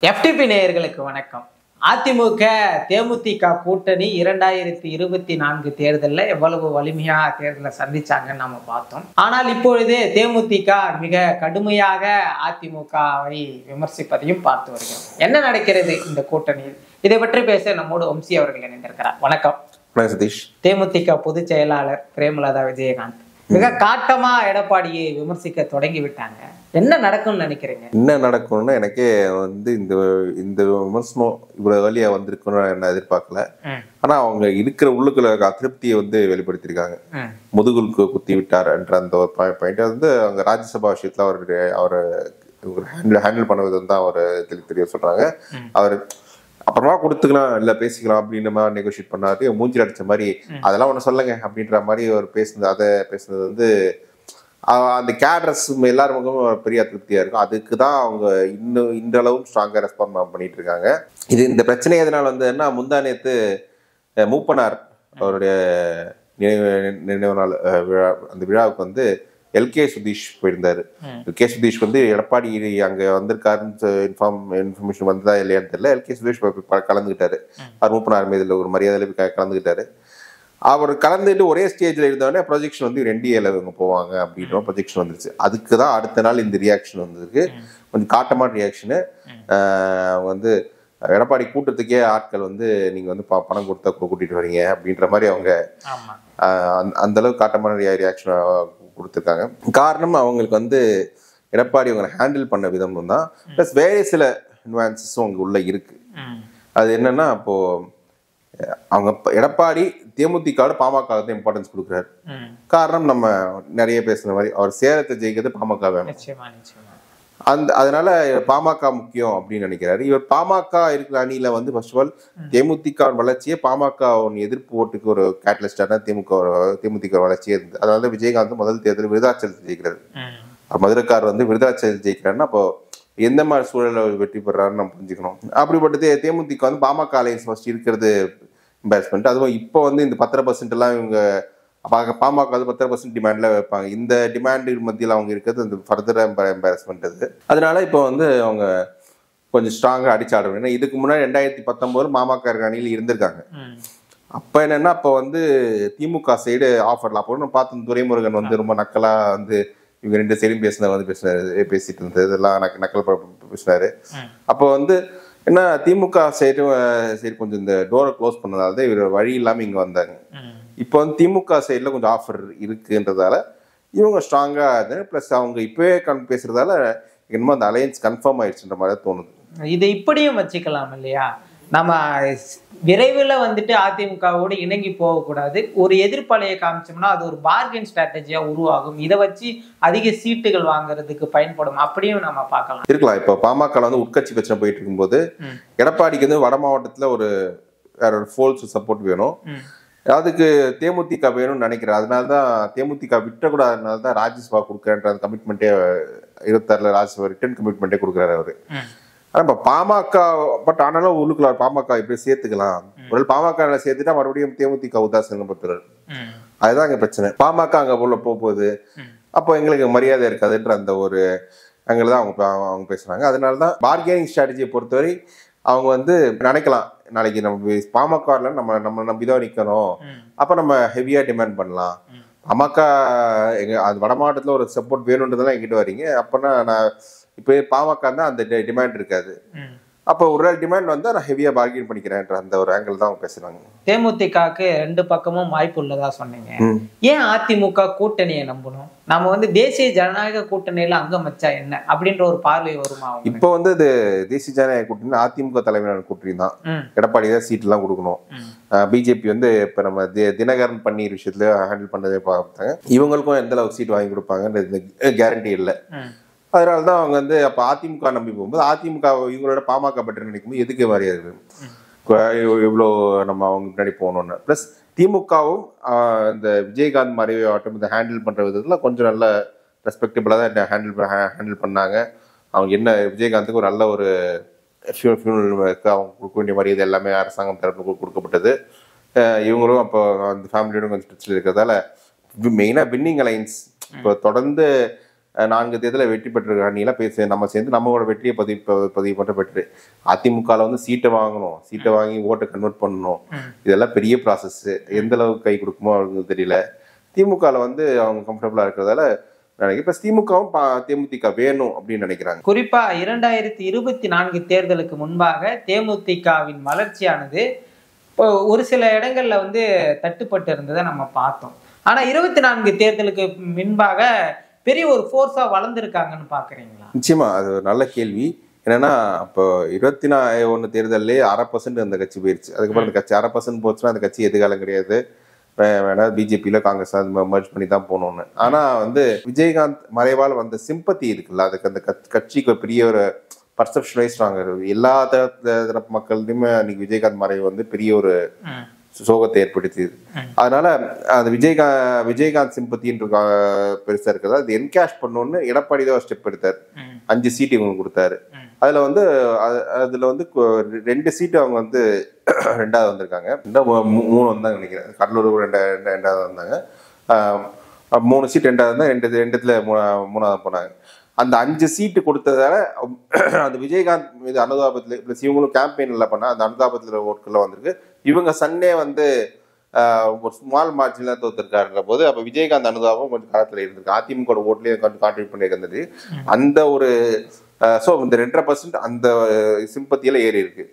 FTP நேயர்களுக்கு வணக்கம். அதிமுக தேமுதிக கூட்டணி 2024 தேர்தலில் எவ்வளவு வலிமையா தேர்தலை சந்திச்சாங்கன்னு நம்ம பார்த்தோம். ஆனால் இப்பொழுது தேமுதிக மிக கடுமையாக அதிமுகவை விமர்சிப்பதையும் பார்த்து வருகிறோம். என்ன நடக்கிறது இந்த கூட்டணியில்? இதை பற்றி பேச நம்மோடு வம்சி அவர்கள் இணைந்திருக்கிறார். வணக்கம் சதீஷ். தேமுதிக பொதுச் செயலாளர் பிரேமலதா விஜயகாந்த் மிக காட்டமா எடப்பாடியை விமர்சிக்க தொடங்கி விட்டாங்க. என்ன நடக்கும்னு நினைக்கிறீங்க? என்ன நடக்கும்னு எனக்கே இந்த விமர்சனம் இவ்வளவு வழியா வந்திருக்குன்னு என்ன எதிர்பார்க்கல. ஆனா அவங்க இருக்கிற உள்ளுக்குள்ள அதிருப்தியை வெளிப்படுத்திருக்காங்க. முதுகுலுக்கு குத்தி விட்டார் என்ற அந்த ஒரு பாயிண்ட் அவங்க ராஜ்யசபா விஷயத்துல அவரை ஹேண்டில் பண்ணது தான் அவர் தெரிய சொல்றாங்க. அவர் அப்புறமா கொடுத்துக்கலாம் இல்ல பேசிக்கலாம் அப்படின்ற மாதிரி நெகோசியேட் பண்ணாரு. மூஞ்சில் அடிச்ச மாதிரி அதெல்லாம் ஒண்ணு சொல்லுங்க அப்படின்ற மாதிரி அவர் பேசுனது அந்த கேட்ரஸ் எல்லாருக்கும் பெரிய அதிருப்தியா இருக்கும். அதுக்கு தான் அவங்க இன்றளவும் ஸ்ட்ராங்கா ரெஸ்பாண்ட் பண்ணிட்டு இருக்காங்க. இந்த பிரச்சனை எதனால என்ன முந்தா நேத்து மூப்பனார் அவருடைய நினைவு நாள் விழா, அந்த விழாவுக்கு எல்கே சுதீஷ் போயிருந்தாரு. எல்கே சுதீஷ் எடப்பாடி அங்க வந்திருக்காருன்னு இன்ஃபர்மேஷன் வந்ததா இல்லையான்னு தெரியல. எல்கே சுதீஷ் கலந்துகிட்டாரு. அவர் மூப்பனார் மீதுல ஒரு மரியாதையில கலந்துகிட்டாரு. அவர் கலந்துட்டு ஒரே ஸ்டேஜ்ல இருந்தோடனே ப்ரொஜெக்ஷன் என்டிஏல இவங்க போவாங்க அப்படின்ற ப்ரொஜெக்ஷன் வந்துருச்சு. அதுக்கு தான் அடுத்த நாள் இந்த ரியாக்ஷன் வந்திருக்கு. கொஞ்சம் காட்டமான ரியாக்ஷனு. எடப்பாடி கூட்டத்துக்கே ஆட்கள் நீங்க பணம் கொடுத்தா கூட்டிட்டு வரீங்க அப்படின்ற மாதிரி அவங்க அந்த அளவுக்கு காட்டமான ரியாக்ஷன் கொடுத்துருக்காங்க. காரணம் அவங்களுக்கு எடப்பாடி அவங்களை ஹேண்டில் பண்ண விதம் தான். பிளஸ் வேற சில நியூவான்சஸும் அவங்க உள்ள இருக்கு. அது என்னன்னா, இப்போ அவங்க எடப்பாடி தேமுதிக பாமக இம்பார்ட்டன்ஸ் கொடுக்குறாரு. காரணம் நம்ம நிறைய பேசுன மாதிரி அவர் சேலத்தை ஜெயிக்கிறது பாமக வேணும். அதனால பாமக முக்கியம் அப்படின்னு நினைக்கிறாரு. இவர் பாமக இருக்கிற அணியில ஃபர்ஸ்ட் ஆஃப் ஆல் தேமுதிக வளர்ச்சியே பாமக எதிர்ப்பு ஓட்டுக்கு ஒரு கேட்டலிஸ்டான தேமுதிக வளர்ச்சியே இருந்தது. அதனால விஜயகாந்த் முதல் தேர்தல் விருதாச்சலத்தை ஜெயிக்கிறாரு. மதுரைக்கார் விருதாச்சலத்தை ஜெயிக்கிறாருன்னா அப்போ எந்த மாதிரி சூழல வெற்றி பெறாருன்னு நம்ம புரிஞ்சுக்கணும். அப்படிப்பட்டது தேமுதிக பாமக அலையன்ஸ் ஃபர்ஸ்ட் இருக்கிறது எம்பாரஸ்மெண்ட். அதுவும் இப்போ இந்த 10% எல்லாம் இவங்க பாமக 10% டிமாண்ட்ல வைப்பாங்க. இந்த டிமாண்ட் மத்தியில் அவங்க இருக்கிறது அந்த ஃபர்தர் எம்பாரஸ்மெண்ட். அதனால இப்போ அவங்க கொஞ்சம் ஸ்ட்ராங்கா அடிச்சாடுவாங்க. ஏன்னா இதுக்கு முன்னாடி 2019 பாமக அணியில் இருந்திருக்காங்க. அப்ப என்னன்னா, அப்போ திமுக சைடு ஆஃபர்லாம் அப்போ நம்ம பார்த்து துரைமுருகன் ரொம்ப நக்கலா இவங்க ரெண்டு சைடும் பேசிட்டு இருந்தது இதெல்லாம் நக்கல் பேசினாரு. அப்போ என்ன திமுக சைடு கொஞ்சம் இந்த டோரை க்ளோஸ் பண்ணதால இவர் வழி இல்லாம இங்க வந்தாங்க. இப்போ திமுக சைட்ல கொஞ்சம் ஆஃபர் இருக்குன்றதால இவங்க ஸ்ட்ராங்கா பிளஸ் அவங்க இப்பவே பேசுறதால என்னமோ அந்த அலையன்ஸ் கன்ஃபார்ம் ஆயிடுச்சுன்ற மாதிரி தோணுது. இதை இப்படியும் வச்சுக்கலாம் இல்லையா? நம்ம விரைவில் அதிமுகவோடு இணங்கி போகக்கூடாது. ஒரு எதிர்ப்பலையை காமிச்சோம்னா அது ஒரு பார்கெயின் ஸ்ட்ராட்டஜியா உருவாகும். இதை வச்சு அதிக சீட்டுகள் வாங்குறதுக்கு பயன்படும். அப்படியும் நம்ம பார்க்கலாம் இருக்கலாம். இப்போ பாமக உட்கட்சி பிரச்சனை போயிட்டு இருக்கும்போது எடப்பாடிக்கு வட மாவட்டத்துல வேற ஒரு ஃபோல்ஸ் சப்போர்ட் வேணும். அதுக்கு தேமுதிக வேணும்னு நினைக்கிறேன். அதனாலதான் தேமுதிக விட்டக்கூடாதுனாலதான் ராஜ்யசபா கொடுக்குறேன்ற அந்த கமிட்மெண்ட்டே 26 ராஜ்யசபா ரிட்டர்ன் கமிட்மெண்ட்டே கொடுக்குறாரு அவரு. ஆனா இப்ப பாமக ஆனாலும் உள்ளுக்குள்ள பாமக இப்படி சேர்த்துக்கலாம். ஒரு பாமக சேர்த்துட்டா மறுபடியும் தேமுதிக உதாசீனப்படுத்துறாரு. அதுதான் அங்க பிரச்சனை. பாமக அங்க உள்ள போகுது, அப்போ எங்களுக்கு மரியாதை இருக்காதுன்ற அந்த ஒரு அங்கதான் அவங்க பேசுறாங்க. அதனாலதான் பார்கெனிங் ஸ்ட்ராட்டஜியை பொறுத்தவரை அவங்க நினைக்கலாம், நாளைக்கு நம்ம பாமக நம்ம நம்பிதான் நிக்கணும், அப்ப நம்ம ஹெவியா டிமாண்ட் பண்ணலாம். பாமக அது வட மாவட்டத்துல ஒரு சப்போர்ட் வேணும்ன்றதெல்லாம் எங்கிட்ட வரீங்க. அப்பனா நான் இப்ப பாமக தான் அந்த டிமாண்ட் இருக்காது. அப்போ ஒரு டிமாண்ட் நான் ஹெவியா பார்கெயின் பண்ணிக்கிறேன்ற அந்த ஒரு ஆங்கிள் தான் அவங்க பேசுறாங்க. தேமுதிகக்கு ரெண்டு பக்கமும் வாய்ப்பு உள்ளதா சொன்னீங்க. ஏன் அதிமுக கூட்டணியை நம்பணும்? நம்ம தேசிய ஜனநாயக கூட்டணியில அங்கம் வச்சா என்ன அப்படின்ற ஒரு பார்வை வருமா? இப்போ இது தேசிய ஜனநாயக கூட்டணி அதிமுக தலைமையிலான கூட்டணி தான். எடப்பாடி தான் சீட் எல்லாம் கொடுக்கணும். பிஜேபி இப்ப நம்ம தினகரன் பன்னீர் விஷயத்துல ஹேண்டில் பண்ணதே பார்த்தாங்க. இவங்களுக்கும் எந்த அளவுக்கு சீட் வாங்கி கொடுப்பாங்கன்றது கேரண்டி இல்லை. அதனாலதான் அவங்க அப்ப அதிமுக நம்பி போகும்போது அதிமுக இவங்களோட பாமக பற்றி நினைக்கும்போது எதுக்கு மரியாதை இவ்வளோ நம்ம அவங்க முன்னாடி போகணும்னு. பிளஸ் திமுகவும் இந்த விஜயகாந்த் மறைவு ஆட்டம் இந்த ஹேண்டில் பண்ற விதத்துல கொஞ்சம் நல்ல ரெஸ்பெக்டபிளா தான் ஹேண்டில் பண்ணாங்க. அவங்க என்ன விஜயகாந்துக்கு ஒரு நல்ல ஒரு அவங்க கொடுக்க வேண்டிய மரியாதை எல்லாமே அரசாங்கம் தரப்பு கொடுக்கப்பட்டது. இவங்களும் அப்போ அந்த ஃபேமிலியோட கொஞ்சம் பிரச்சனை இருக்கிறதால மெயினா வின்னிங் அலைன்ஸ் இப்போ தொடர்ந்து 4 தேர்தலில் வெற்றி பெற்றிருக்க அணியெல்லாம் பேச நம்ம சேர்ந்து நம்மளோட வெற்றியை பதிவு பண்ண பெற்று அதிமுகவில் வந்து சீட்டை வாங்கணும், சீட்டை வாங்கி ஓட்டை கன்வெர்ட் பண்ணணும், இதெல்லாம் பெரிய ப்ராசஸ். எந்த அளவுக்கு கை கொடுக்குமோ அவங்களுக்கு தெரியல. திமுகவில் வந்து அவங்க கம்ஃபர்டபுளாக இருக்கிறதால இப்ப திமுகவும் தேமுதிக வேணும் அப்படின்னு நினைக்கிறாங்க. குறிப்பா 2024 தேர்தலுக்கு முன்பாக தேமுதிகவின் வளர்ச்சியானது ஒரு சில இடங்கள்ல வந்து தட்டுப்பட்டு இருந்ததை நம்ம பார்த்தோம். ஆனா 24 தேர்தலுக்கு முன்பாக பெரிய ஒரு ஃபோர்ஸா வளர்ந்துருக்காங்கன்னு பாக்குறீங்களா? நிச்சயமா அது ஒரு நல்ல கேள்வி. என்னன்னா இப்போ 21 தேர்தலே 1/2% அந்த கட்சி போயிருச்சு. அதுக்கப்புறம் அந்த கட்சி 1/2% போச்சுன்னா அந்த கட்சி எதிர்காலம் கிடையாது, வேணா பிஜேபியில காங்கிரஸ் மர்ஜ் பண்ணி தான் போகணும்னு. ஆனா வந்து விஜயகாந்த் மறைவால் வந்த சிம்பத்தி இருக்குல்ல, அதுக்கு அந்த கட்சிக்கு பெரிய ஒரு பர்செப்ஷன் வைஸ்டாங்க. எல்லா தரப்பு மக்கள்டையுமே அன்னைக்கு விஜயகாந்த் மறைவு வந்து பெரிய ஒரு சோகத்தை ஏற்படுத்தியது. அதனால அந்த விஜயகாந்த் சிம்பத்தின்ற பெருசா இருக்கிறதா அது என்கேஷ் பண்ணணும்னு எடப்பாடி தான் ஸ்டெப் எடுத்தார். 5 சீட்டு இவங்களுக்கு கொடுத்தாரு. அதுல வந்து 2 சீட்டு அவங்க வந்து 2வது வந்திருக்காங்க, 3 வந்தாங்க நினைக்கிறேன். கடலூர் 2வது வந்தாங்க, 3 சீட் 2வது இருந்தா 2 3வது போனாங்க. அந்த 5 சீட்டு கொடுத்ததால அந்த விஜயகாந்த் மீது அனுதாபத்தில் பிளஸ் இவங்களும் கேம்பெயின்ல பண்ண அந்த அனுதாபத்தில் ஓட்கள்லாம் வந்திருக்கு. இவங்க சன்னே வந்து ஒரு ஸ்மால் மார்ஜின்ல தோத்துருக்காருன்ற போது அப்ப விஜயகாந்த் அனுதாபம் கொஞ்சம் காலத்துல இருந்திருக்கு. அதிமுக ஓட்லயே கொஞ்சம் கான்ட்ரிபியூட் பண்ணி இருந்தது. அந்த ஒரு ஸோ இந்த 2.5% அந்த சிம்பத்தியில ஏறி இருக்கு.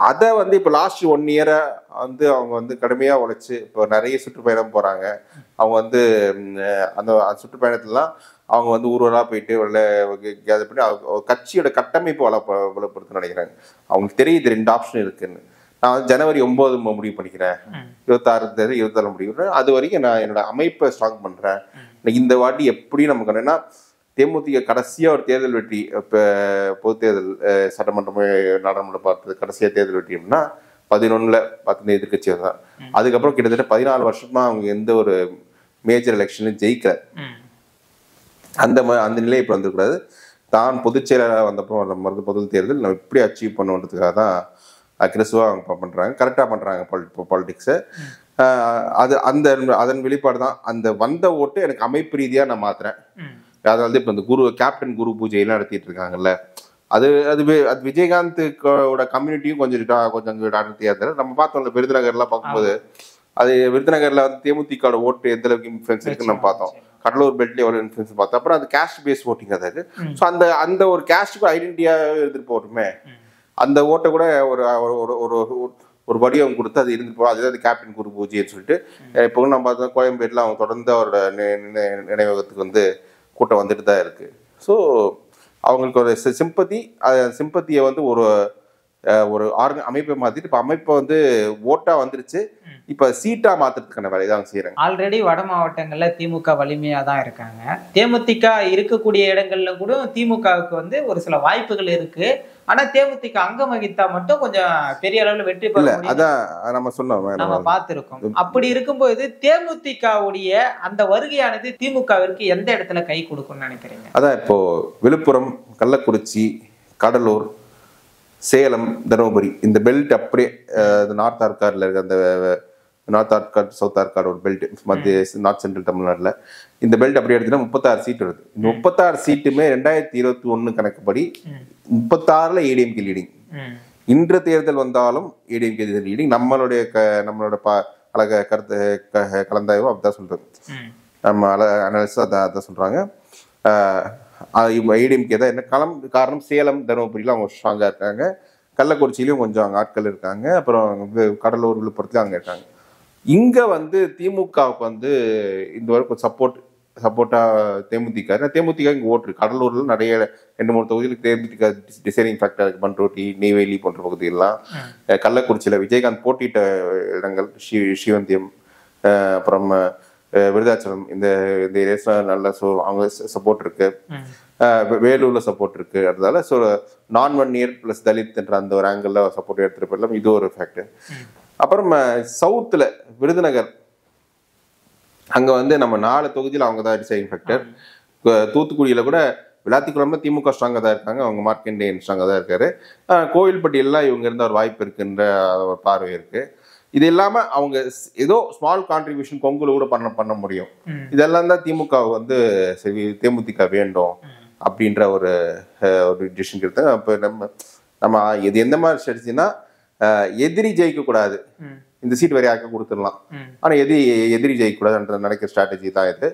அதை வந்து இப்போ லாஸ்ட் 1 இயரை வந்து அவங்க வந்து கடுமையாக உழைச்சு இப்போ நிறைய சுற்றுப்பயணம் போறாங்க. அவங்க வந்து அந்த சுற்றுப்பயணத்துலாம் அவங்க வந்து ஊர்வலாக போயிட்டு கேதர் பண்ணி கட்சியோட கட்டமைப்பு வளப்படுத்த நினைக்கிறாங்க. அவங்களுக்கு தெரியுது 2 ஆப்ஷன் இருக்குன்னு. நான் வந்து ஜனவரி 9 முடிவு பண்ணிக்கிறேன், 26 24 முடிவு, அது வரைக்கும் நான் என்னோட அமைப்பை ஸ்ட்ராங் பண்றேன். இந்த வாட்டி எப்படி நமக்கு என்னன்னா தேமுதிக கடைசியா ஒரு தேர்தல் வெற்றி, இப்போ பொது தேர்தல் சட்டமன்றம் நாடாளுமன்ற பார்த்தது கடைசியா தேர்தல் வெற்றி அப்படின்னா 11ல் 10 எதிர்கட்சி தான். அதுக்கப்புறம் கிட்டத்தட்ட 14 வருஷமா அவங்க எந்த ஒரு மேஜர் எலெக்ஷன்லையும் ஜெயிக்கல. அந்த நிலை இப்போ வந்துக்கூடாது. தான் பொதுச் செயலாளர் வந்தப்போ பொது தேர்தல் நம்ம எப்படி அச்சீவ் பண்ணுன்றதுக்காக தான் அக்ரெசிவாக அவங்க பண்றாங்க, கரெக்டாக பண்றாங்க பாலிடிக்ஸை. அதன் வெளிப்பாடு தான் அந்த வந்த ஓட்டு எனக்கு அமைப்பு ரீதியா நான் மாத்துறேன். அதாவது இப்போ இந்த கேப்டன் குரு பூஜையெல்லாம் நடத்திட்டு இருக்காங்கல்ல, அது விஜயகாந்தோட கம்யூனிட்டியும் கொஞ்சம் அடர்த்தியா இருந்தாரு. நம்ம பார்த்தோம்ல விருதுநகர்லாம் பார்க்கும்போது அது விருதுநகர்ல வந்து தேமுதிகோட ஓட்டு எந்த அளவுக்கு இன்ஃபுளுன்ஸ் இருக்குன்னு நம்ம பார்த்தோம். கடலூர் பெல்ட்ல எவ்வளவு இன்ஃபுளுன்ஸ் பார்த்தோம். அப்புறம் அது கேஸ்ட் பேஸ் ஓட்டிங் அதாவது ஸோ அந்த ஒரு கேஸ்டுக்கு ஐடென்டிட்டியா எடுத்துட்டு போட்டுமே அந்த ஓட்டை கூட ஒரு வடிவம் கொடுத்து அது இருந்துட்டு போகும். அதுதான் கேப்டன் குரு பூஜைன்னு சொல்லிட்டு இப்போ நம்ம பார்த்தோம் கோயம்பேட்டில் அவங்க தொடர்ந்து அவரோட நினைவகத்துக்கு வந்து கூட்டம் வந்துட்டு தான் இருக்கு. ஸோ அவங்களுக்கு ஒரு சிம்பத்தியை வந்து ஒரு அமைப்பை மாத்திட்டு இப்ப அமைப்பை வந்து ஓட்டா வந்துருச்சு. இப்ப சீட்டா மாத்துறதுக்கான வேலையை தான் செய்யறாங்க. ஆல்ரெடி வட மாவட்டங்கள்ல திமுக வலிமையா தான் இருக்காங்க. தேமுதிக இருக்கக்கூடிய இடங்கள்ல கூட திமுகவுக்கு வந்து ஒரு சில வாய்ப்புகள் இருக்கு. ஆனா தேமுதிக அங்கம் வகித்தா மட்டும் கொஞ்சம் பெரிய அளவுல வெற்றி பெற முடியும். அதான் நம்ம சொன்னோம், நம்ம பார்த்திருக்கோம். அப்படி இருக்கும்போது தேமுதிகவுடைய அந்த வருகையானது திமுகவிற்கு எந்த இடத்துல கை கொடுக்கும்னு நினைக்கிறீங்க? அதான் இப்போ விழுப்புரம், கள்ளக்குறிச்சி, கடலூர், சேலம், தருமபுரி இந்த பெல்ட் அப்படியே நார்த் ஆர்காட்ல இருக்க அந்த நார்த் ஆர்காட் சவுத் ஆர்காட் ஒரு பெல்ட் மத்திய நார்த் சென்ட்ரல் தமிழ்நாட்டில் இந்த பெல்ட் அப்படி எடுத்தீங்கன்னா 36 சீட் வருது. இந்த 36 சீட்டுமே 2021 கணக்குப்படி 36ல் ஏடிஎம்கே லீடிங். இன்று தேர்தல் வந்தாலும் ஏடிஎம்கே லீடிங். நம்மளோட அழக கருத்து கலந்தாய்வும் அப்படிதான் சொல்றது. நம்ம அனாலிசிஸ் அதான் சொல்றாங்க. ஏடிஎம்கே தான் என்ன காரணம், சேலம் தருமபுரியில அவங்க ஸ்ட்ராங்கா இருக்காங்க, கள்ளக்குறிச்சியிலையும் கொஞ்சம் அங்கே ஆட்கள் இருக்காங்க, அப்புறம் கடலூர் விழுப்புரத்துலையும் அங்கே இருக்காங்க. இங்க வந்து திமுகவுக்கு வந்து இந்த வரைக்கும் சப்போர்ட்டா தேமுதிக இங்க ஓட்டு. கடலூர்ல நிறைய 2-3 தொகுதிகளுக்கு தேமுதிக டிசைனிங் ஃபேக்டர் இருக்கு. பண்ருட்டி, நெய்வேலி போன்ற பகுதிகள்லாம். கள்ளக்குறிச்சியில விஜயகாந்த் போட்டியிட்ட இடங்கள் ஸ்ரீவந்தியம், அப்புறம் விருதாச்சலம், இந்த ஏரியாஸ்ல நல்ல அவங்க சப்போர்ட் இருக்கு. வேலூர்ல சப்போர்ட் இருக்கு. அதனால ஸோ நான்-1 இயர் பிளஸ் தலித் என்ற அந்த ஒரு ஆங்கிள் சப்போர்ட் எடுத்துட்டு போயிடலாம். இது ஒரு ஃபேக்டர். அப்புறம் சவுத்துல விருதுநகர் அங்க வந்து நம்ம 4 தொகுதியில் அவங்க தான் டிசைடிங் ஃபேக்டர். தூத்துக்குடியில கூட விளாத்திக்குளம்ல திமுக ஸ்ட்ராங்கா தான் இருக்காங்க, அவங்க மார்க்கெண்டேயன் ஸ்ட்ராங்கா தான் இருக்காரு. கோவில்பட்டியெல்லாம் இவங்க இருந்த ஒரு வாய்ப்பு இருக்குன்ற ஒரு பார்வை இருக்கு. இது இல்லாம அவங்க ஏதோ ஸ்மால் கான்ட்ரிபியூஷன் கொங்குல கூட பண்ண முடியும். இதெல்லாம் தான் திமுக வந்து சரி தேமுதிக வேண்டும் அப்படின்ற ஒரு டிசிஷன் எடுத்தாங்க. அப்போ நம்ம இது எந்த மாதிரி ஸ்ட்ராட்டஜினா, எதிரி ஜெயிக்க கூடாது, இந்த சீட் வேற யாருக்கும் கொடுத்துடலாம், ஆனா எதிரி ஜெயிக்க கூடாதுன்ற நினைக்கிற ஸ்ட்ராட்டஜி தான் இது.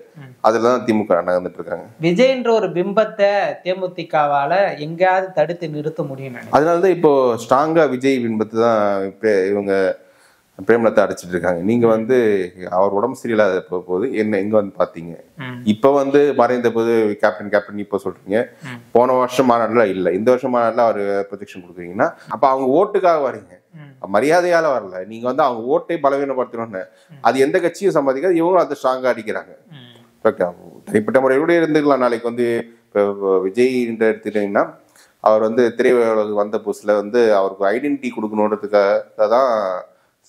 அதுலதான் திமுக நடந்துட்டு இருக்காங்க. விஜய்ன்ற ஒரு பிம்பத்தை தேமுதிகவால எங்கேயாவது தடுத்து நிறுத்த முடியும். அதனாலதான் இப்போ ஸ்ட்ராங்கா விஜய் பிம்பத்தை தான் இவங்க பிரேமலதா அடிச்சிட்டு இருக்காங்க. நீங்க வந்து அவர் உடம்பு சரியில்லாத போது என்ன எங்க வந்து பாத்தீங்க, இப்ப வந்து மறைந்த போது கேப்டன் இப்ப சொல்றீங்க, போன வருஷம் மாநாடுல இல்ல, இந்த வருஷம் மாநாடுல அவர் ப்ரொஜெக்ஷன் கொடுக்குறீங்கன்னா அப்ப அவங்க ஓட்டுக்காக வரீங்க, மரியாதையால வரல. நீங்க வந்து அவங்க ஓட்டை பலவீனப்படுத்தணும்னு அது எந்த கட்சியும் சம்பாதிக்காது, இவங்களும் அதை ஸ்ட்ராங்கா அடிக்கிறாங்க. தனிப்பட்ட முறையோட இருந்துக்கலாம். நாளைக்கு வந்து விஜய் எடுத்துட்டீங்கன்னா அவர் வந்து திரையுலகம் வந்த புதுசுல வந்து அவருக்கு ஐடென்டிட்டி கொடுக்கணுன்றதுக்காக தான்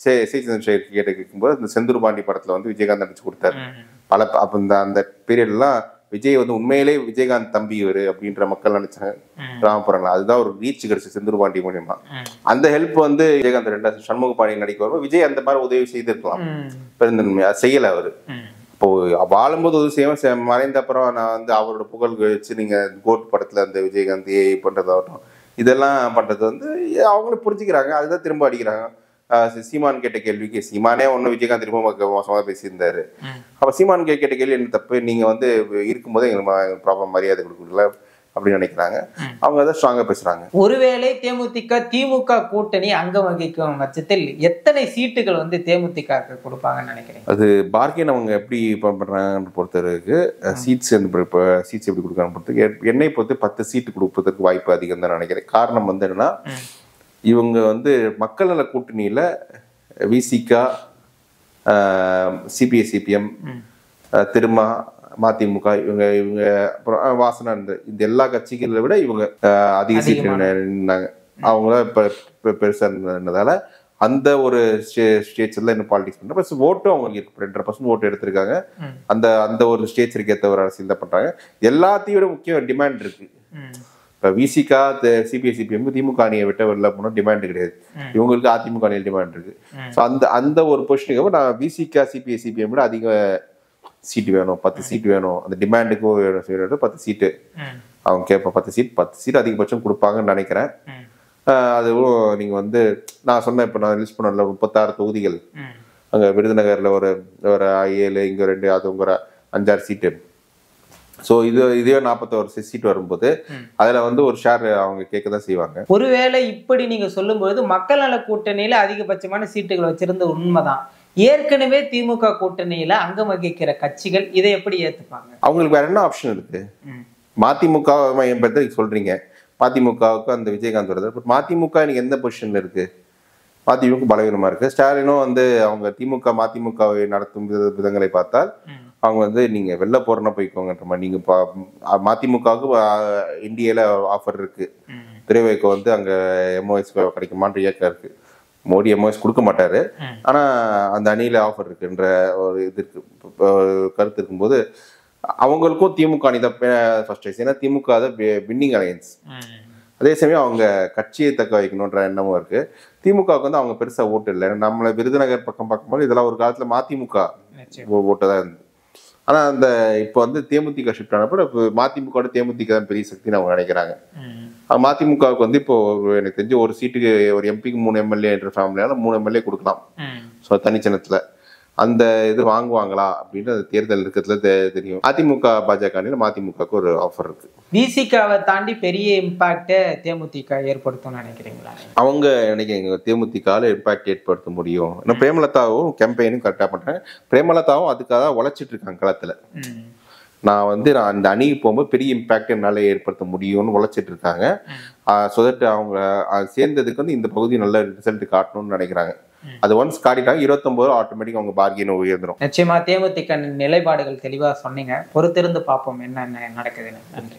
கேட்டு கேட்கும்போது இந்த செந்தூர் பாண்டி படத்துல வந்து விஜயகாந்த் நடிச்சு கொடுத்தாரு. அப்ப அந்த பீரியட்லாம் விஜய் வந்து உண்மையிலே விஜயகாந்த் தம்பி இவரு அப்படின்ற மக்கள் நினைச்சாங்க கிராமப்புறங்கள். அதுதான் ஒரு ரீச் கிடைச்சு செந்தூர் பாண்டி மூலியமா. அந்த ஹெல்ப் வந்து விஜயகாந்த் ரெண்டாவது சண்முக பாண்டி நடிக்க வரும்போது விஜய் அந்த மாதிரி உதவி செய்திருக்கலாம், பெருந்தன்மை அது செய்யல அவரு. இப்போ வாழும்போது உதவி செய்யாம மறைந்த அப்புறம் நான் வந்து அவரோட புகழ் வச்சு நீங்க கோட் படத்துல அந்த விஜயகாந்த் பண்றதாகட்டும் இதெல்லாம் பண்றது வந்து அவங்களும் புரிஞ்சுக்கிறாங்க. அதுதான் திரும்ப அடிக்கிறாங்க. சீமான் கேட்ட கேள்விக்கு சீமானே ஒன்னும் விஜயகாந்த் திரும்ப மோசமா பேசியிருந்தாரு. அப்ப சீமான் கேட்ட கேள்வி என்ன தப்பு, நீங்க வந்து இருக்கும்போது எங்களுக்கு ப்ராப்பர் மரியாதை கொடுக்கல அப்படின்னு நினைக்கிறாங்க. அவங்க அதை ஸ்ட்ராங்கா பேசுறாங்க. ஒருவேளை தேமுதிக திமுக கூட்டணி அங்கம் வகிக்கும் பட்சத்தில் எத்தனை சீட்டுகள் வந்து தேமுதிக கொடுப்பாங்கன்னு நினைக்கிறேன்? அது பார்கெயின் அவங்க எப்படி பண்றாங்கன்னு பொறுத்தவரைக்கு சீட்ஸ் எப்படி கொடுக்கான்னு பொறுத்து என்னை பொறுத்து 10 சீட்டு கொடுப்பதற்கு வாய்ப்பு அதிகம் தான் நினைக்கிறேன். காரணம் வந்து என்னன்னா, இவங்க வந்து மக்கள் நல கூட்டணியில விசிகா, சிபிஎம், திருமா, மதிமுக இவங்க அப்புறம் வாசனா இந்த எல்லா கட்சிகளை விட இவங்க அதிக சீட் நின்னாங்க. அவங்கள பெருசா இருந்ததால அந்த ஒரு ஸ்டேட்ஸ்ல இன்னும் பாலிடிக்ஸ் பண்ற ஓட்டும் அவங்களுக்கு இருக்கு. 2.5% ஓட்டு எடுத்திருக்காங்க. அந்த ஒரு ஸ்டேட்ஸுக்கு ஏற்ற ஒரு அரசியல் தான் பண்றாங்க. எல்லாத்தையும் விட முக்கிய டிமாண்ட் இருக்கு. இப்ப விசிகா, சிபிஎம், திமுக அணியை விட்ட வெளில போனா டிமாண்ட் கிடையாது. இவங்களுக்கு அதிமுக அணியில் டிமாண்ட் இருக்கு. அந்த ஒரு பொசிஷனுக்கு நான் விசிகா, சிபிஎம் விட அதிக சீட்டு வேணும், 10 சீட் வேணும், அந்த டிமாண்டுக்கும் 10 சீட்டு அவங்க கேட்ப 10 சீட் அதிகபட்சம் கொடுப்பாங்கன்னு நினைக்கிறேன். அதுவும் நீங்க வந்து நான் சொன்னேன், இப்ப நான் லிஸ்ட் பண்ணல 36 தொகுதிகள், அங்க விருதுநகர்ல ஒரு 7, இங்க 2, அது உங்க 5-6 சீட்டு. ஸோ இதே 41 சீட் வரும்போது அதுல வந்து ஒரு ஷேர் அவங்க கேட்கதான் செய்வாங்க. ஒருவேளை இப்படி நீங்க சொல்லும்போது மக்கள் நல கூட்டணியில அதிகபட்சமான சீட்டுகள் வச்சிருந்த உண்மைதான். ஏற்கனவே திமுக கூட்டணியில அங்கம் வகிக்கிற கட்சிகள் இதை எப்படி ஏத்துப்பாங்க? அவங்களுக்கு வேற என்ன ஆப்ஷன் இருக்கு? மதிமுக சொல்றீங்க, மதிமுகவுக்கு அந்த விஜயகாந்த் வருது. பட் மதிமுக இன்னைக்கு எந்த பொசிஷன்ல இருக்கு? மதிமுக பலவீனமா இருக்கு. ஸ்டாலினும் வந்து அவங்க திமுக மதிமுகவை நடத்தும் விதங்களை பார்த்தால் அவங்க வந்து நீங்க வெளில போறனா போய்க்கோங்கன்ற மாதிரி. நீங்க மதிமுகவுக்கு இந்தியால ஆஃபர் இருக்கு, திரைவைக்கு வந்து அங்க எம்ஓஎஸ் கிடைக்குமான்ற இயக்கம் இருக்கு. மோடி எம்ஓஎஸ் கொடுக்க மாட்டாரு, ஆனா அந்த அணியில ஆஃபர் இருக்குன்ற ஒரு இது இருக்கு, கருத்து இருக்கும்போது அவங்களுக்கும் திமுக அணி தான் ஃபர்ஸ்ட் சாய்ஸ். ஏன்னா திமுக வின்னிங் அலையன்ஸ். அதே சமயம் அவங்க கட்சியை தக்க வைக்கணுன்ற எண்ணமும் இருக்கு. திமுகவுக்கு வந்து அவங்க பெருசா ஓட்டு இல்லை. நம்மள விருதுநகர் பக்கம் பார்க்கும்போது இதெல்லாம் ஒரு காலத்துல மதிமுக ஓட்டு தான் இருந்தது. ஆனா அந்த இப்போ வந்து தேமுதிக ஷிஃப்ட் ஆனப்போ மதிமுக தேமுதிக தான் பெரிய சக்தின்னு அவங்க நினைக்கிறாங்க. மதிமுகவுக்கு வந்து இப்போ எனக்கு தெரிஞ்சு ஒரு சீட்டுக்கு ஒரு எம்பிக்கு 3 எம்எல்ஏ என்ற ஃபேமிலியால 3 எம்எல்ஏ கொடுக்கலாம். ஸோ தனிச்சின்னத்துல அந்த இது வாங்குவாங்களா அப்படின்னு தேர்தல் இருக்கிறதுல தெரியும். அதிமுக பாஜக மதிமுகவுக்கு ஒரு ஆஃபர் இருக்கு. விசிகாவை தாண்டி பெரிய இம்பாக்ட் தேமுதிக ஏற்படுத்தும் நினைக்கிறீங்களா? அவங்க நினைக்கிறீங்க தேமுதிகால இம்பாக்ட் ஏற்படுத்த முடியும். ஏன்னா பிரேமலதாவும் கேம்பெயினும் கரெக்டா பண்றாங்க. பிரேமலதாவும் அதுக்காக உழைச்சிட்டு இருக்காங்க களத்துல. நான் அந்த அணிக்கு போகும்போது பெரிய இம்பாக்ட் என்னால ஏற்படுத்த முடியும்னு உழைச்சிட்டு இருக்காங்க. சொதட்டு அவங்க சேர்ந்ததுக்கு வந்து இந்த பகுதி நல்ல ரிசல்ட் காட்டணும்னு நினைக்கிறாங்க. அது ஒன்ஸ் காட்டிட்டாங்க 29 ஆட்டோமேட்டிக் அவங்க பார்கெயின் உயர்ந்துடும். நிச்சயமா தேமுதிக நிலைப்பாடுகள் தெளிவா சொன்னீங்க. பொறுத்திருந்து பார்ப்போம் என்ன நடக்குதுன்னு. நன்றி.